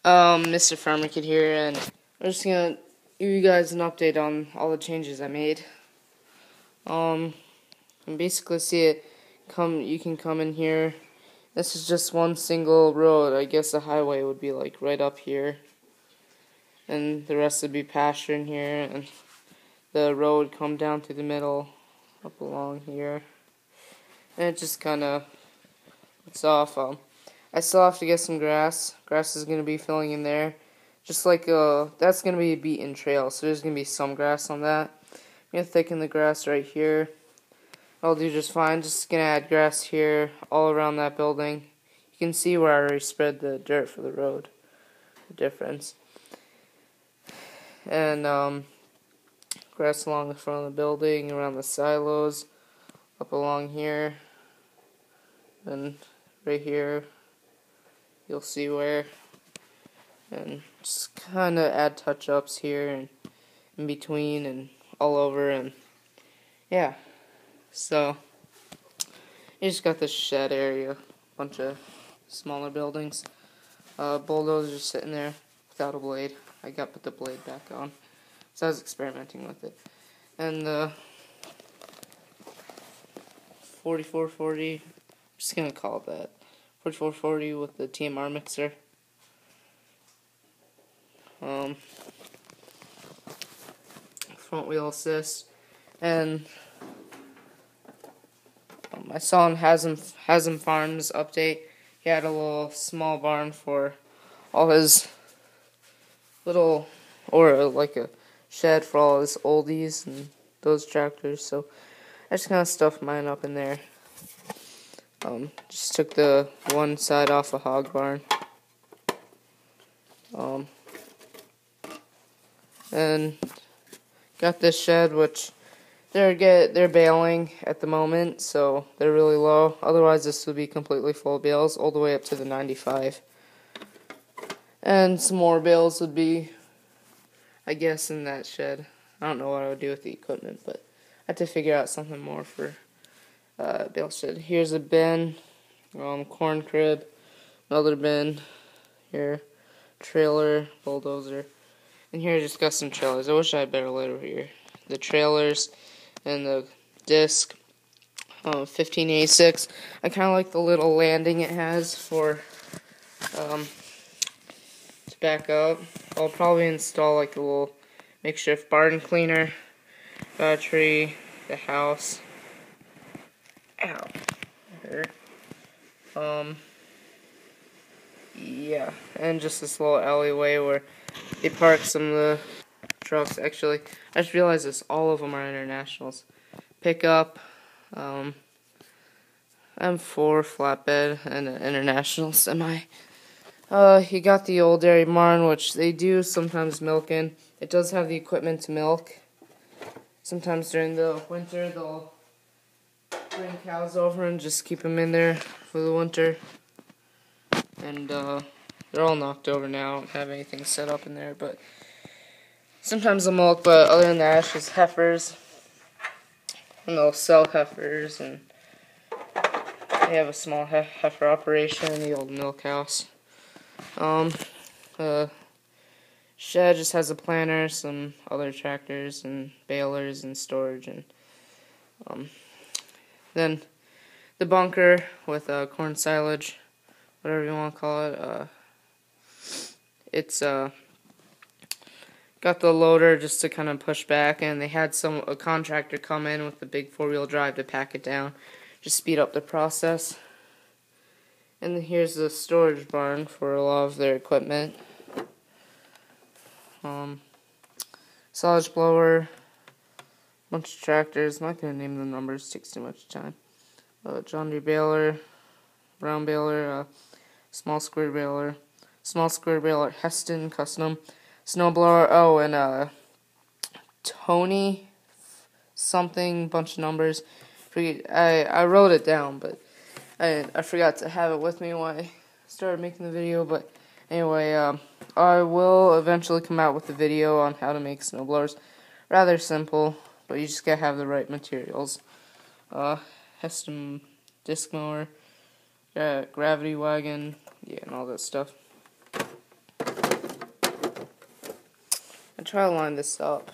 Mr. Farmer Kid here, and I'm just gonna give you guys an update on all the changes I made. And basically see it you can come in here. This is just one single road. I guess the highway would be like right up here, and the rest would be pasture in here, and the road would come down through the middle, up along here, and it just kinda, it's off. I still have to get some grass. Grass is going to be filling in there. Just like, that's going to be a beaten trail, so there's going to be some grass on that. I'm going to thicken the grass right here. I'll do just fine. Just going to add grass here, all around that building. You can see where I already spread the dirt for the road. The difference. And, grass along the front of the building, around the silos, up along here, and right here. You'll see where, and just kind of add touch-ups here and in between and all over, and yeah. So you just got this shed area, bunch of smaller buildings. Bulldozer sitting there without a blade. I got to put the blade back on, so I was experimenting with it. And the 4440, I'm just gonna call it that. 4440 with the TMR mixer. Front wheel assist, and I saw on Hasm Farms update, he had a little small barn for all his little, or like a shed for all his oldies and those tractors. So I just kind of stuffed mine up in there. Just took the one side off a hog barn. And got this shed, which they're baling at the moment, so they're really low. Otherwise, this would be completely full of bales, all the way up to the 95. And some more bales would be, I guess, in that shed. I don't know what I would do with the equipment, but I had to figure out something more for bale shed. Here's a bin, corn crib, another bin, here, trailer, bulldozer, and here I just got some trailers. I wish I had better light over here. The trailers and the disc, 1586. I kind of like the little landing it has for to back up. I'll probably install like a little makeshift barn cleaner, battery, the house. Ow. Hurt. Yeah, and just this little alleyway where they park some of the trucks. Actually, I just realized this, all of them are internationals. Pickup, M4 flatbed, and an international semi. You got the old dairy barn, which they do sometimes milk in. It does have the equipment to milk. Sometimes during the winter, they'll bring cows over and just keep them in there for the winter. And they're all knocked over now. I don't have anything set up in there, but sometimes they'll milk. But other than that, it's just heifers, and they'll sell heifers, and they have a small heifer operation in the old milk house. Shed just has a planter, some other tractors and balers and storage, and then the bunker with corn silage, whatever you want to call it. It's got the loader just to kind of push back, and they had a contractor come in with the big 4-wheel drive to pack it down, just speed up the process. And then here's the storage barn for a lot of their equipment. Silage blower, bunch of tractors. I'm not going to name the numbers, it takes too much time. John Deere baler, brown baler, small square baler, Heston custom, snowblower. Oh, and Tony something, bunch of numbers. I wrote it down, but I forgot to have it with me when I started making the video. But anyway, I will eventually come out with a video on how to make snowblowers. Rather simple, but you just gotta have the right materials. Heston disc mower, gravity wagon, yeah, and all that stuff. try to line this up.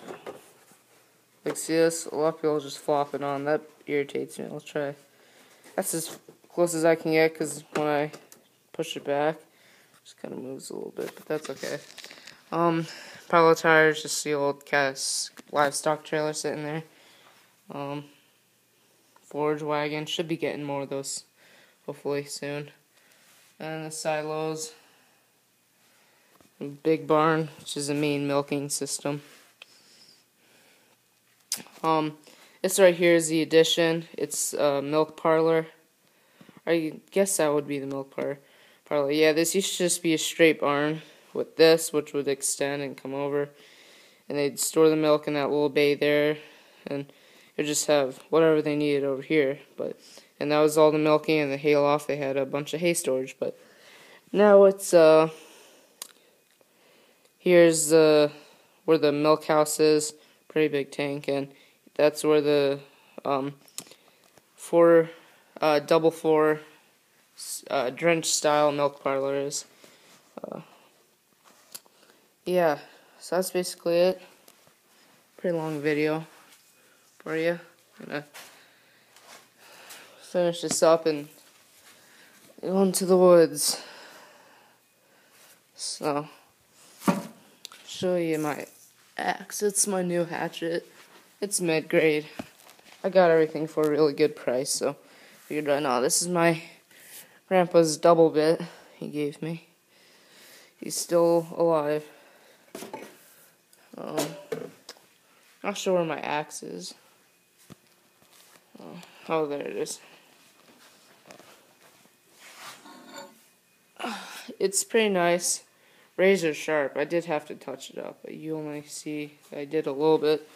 Like, see this? A lot of people just flop it on. That irritates me. I'll try. That's as close as I can get, because when I push it back, it just kind of moves a little bit, but that's okay. Parallel tires, just the old Cass livestock trailer sitting there. Forage wagon, should be getting more of those, hopefully, soon. And the silos. Big barn, which is a main milking system. This right here is the addition. It's a milk parlor. I guess that would be the milk parlor. Yeah, this used to just be a straight barn with this, which would extend and come over. And they'd store the milk in that little bay there, and they'd just have whatever they needed over here. And that was all the milking and the hay loft. They had a bunch of hay storage, but now it's here's where the milk house is. Pretty big tank, and that's where the double floor drench style milk parlor is. Yeah, so that's basically it. Pretty long video for you. I'm gonna finish this up and go into the woods. So, show you my axe. It's my new hatchet. It's mid-grade. I got everything for a really good price, so figured right now. This is my grandpa's double bit he gave me. He's still alive. Not sure where my axe is. Oh, there it is. It's pretty nice. Razor sharp. I did have to touch it up, but you only see I did a little bit.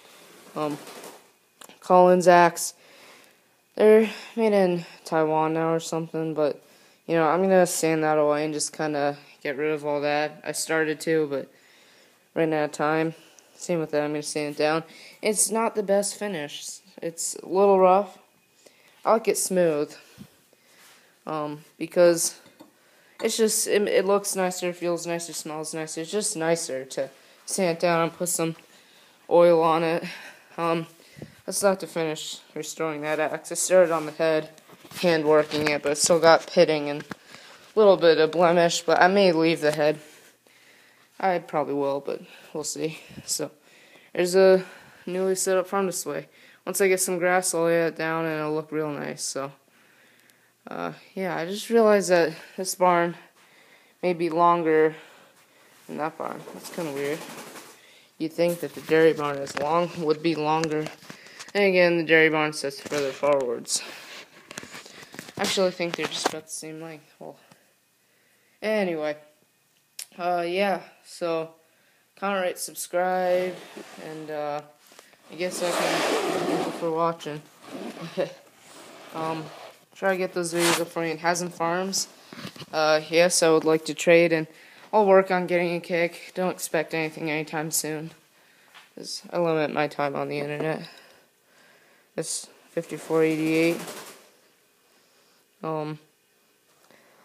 Collins axe. They're made in Taiwan now or something, but you know, I'm gonna sand that away and just kind of get rid of all that. I started to, but ran out of time. Same with that. I'm gonna sand it down. It's not the best finish. It's a little rough. I like it smooth, because it's just it looks nicer, feels nicer, smells nicer. It's just nicer to sand it down and put some oil on it. That's not to finish restoring that axe. I started on the head, hand working it, but it still got pitting and a little bit of blemish. But I may leave the head. I probably will, but we'll see. So there's a newly set up farm display. Once I get some grass, I'll lay it down and it'll look real nice. So yeah, I just realized that this barn may be longer than that barn. That's kind of weird. You'd think that the dairy barn would be longer. And again, the dairy barn sits further forwards. Actually, I think they're just about the same length. Well, anyway, yeah. So comment, rate, subscribe, and I guess I can thank you for watching. Try to get those videos up for you in Hasn't Farms. Yes, I would like to trade, and I'll work on getting a kick. Don't expect anything anytime soon, because I limit my time on the internet. It's 5488.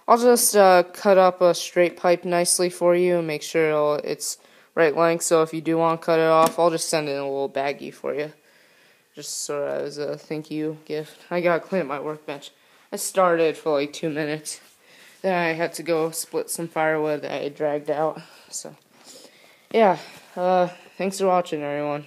I'll just cut up a straight pipe nicely for you and make sure it's right length. So if you do want to cut it off, I'll just send it in a little baggie for you, just sort of as a thank you gift. I gotta clean up my workbench. I started for like 2 minutes. Then I had to go split some firewood that I dragged out. So, yeah. Thanks for watching, everyone.